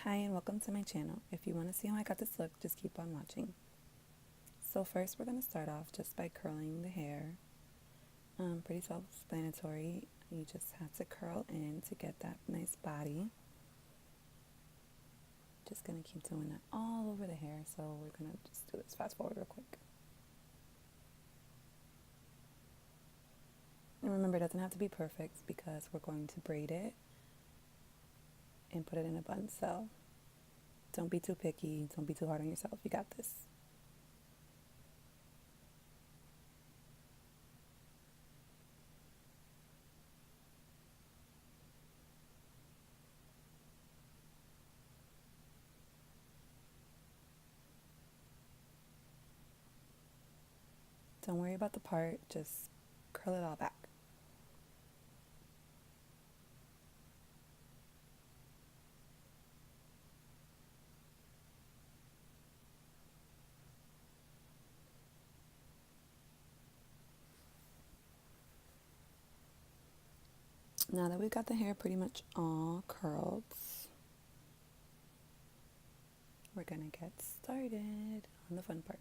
Hi and welcome to my channel. If you want to see how I got this look, just keep on watching. So first we're going to start off just by curling the hair. Pretty self-explanatory. You just have to curl in to get that nice body. Just going to keep doing that all over the hair. So we're going to just do this fast forward real quick. And remember, it doesn't have to be perfect because we're going to braid it and put it in a bun. So don't be too picky. Don't be too hard on yourself. You got this. Don't worry about the part. Just curl it all back. Now that we've got the hair pretty much all curled, we're gonna get started on the fun part.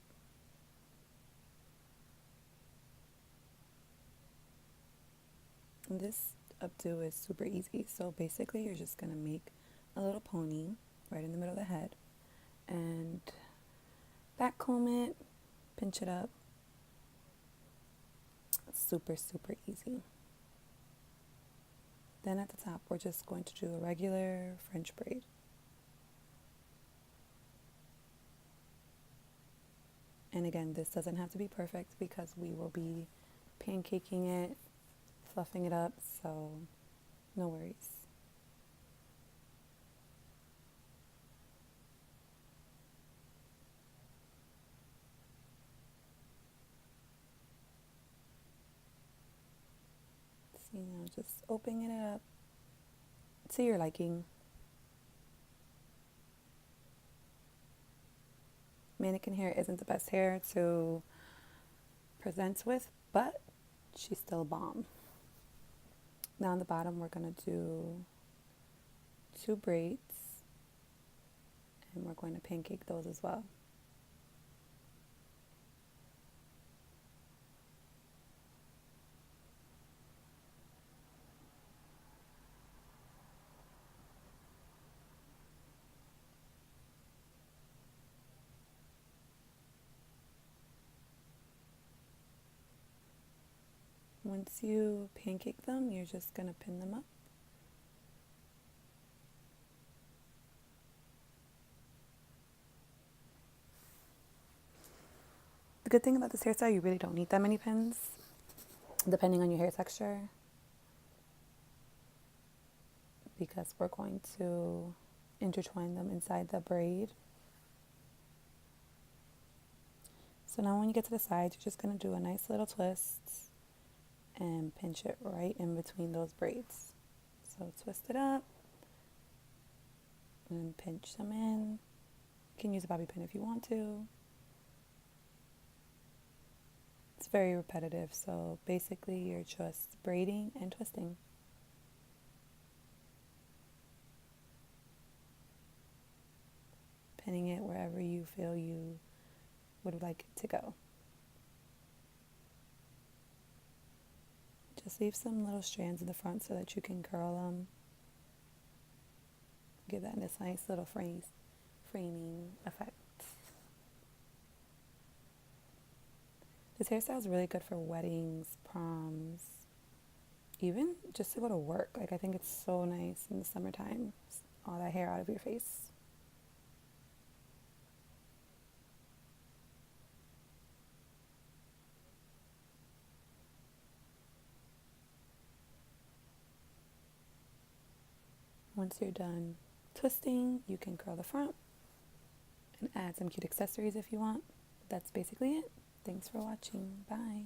And this updo is super easy. So basically you're just gonna make a little pony right in the middle of the head and back comb it, pinch it up. It's super easy. Then at the top, we're just going to do a regular French braid. And again, this doesn't have to be perfect because we will be pancaking it, fluffing it up, so no worries. See, now just opening it up to your liking. Mannequin hair isn't the best hair to present with, but she's still bomb. Now on the bottom, we're going to do 2 braids, and we're going to pancake those as well. Once you pancake them, you're just going to pin them up. The good thing about this hairstyle, you really don't need that many pins, depending on your hair texture, because we're going to intertwine them inside the braid. So now when you get to the sides, you're just going to do a nice little twist and pinch it right in between those braids. So twist it up and pinch them in. You can use a bobby pin if you want to. It's very repetitive, so basically you're just braiding and twisting. Pinning it wherever you feel you would like it to go. Just leave some little strands in the front so that you can curl them. Give that this nice little framing effect. This hairstyle is really good for weddings, proms, even just to go to work. Like, I think it's so nice in the summertime. All that hair out of your face. Once you're done twisting, you can curl the front and add some cute accessories if you want. That's basically it. Thanks for watching. Bye.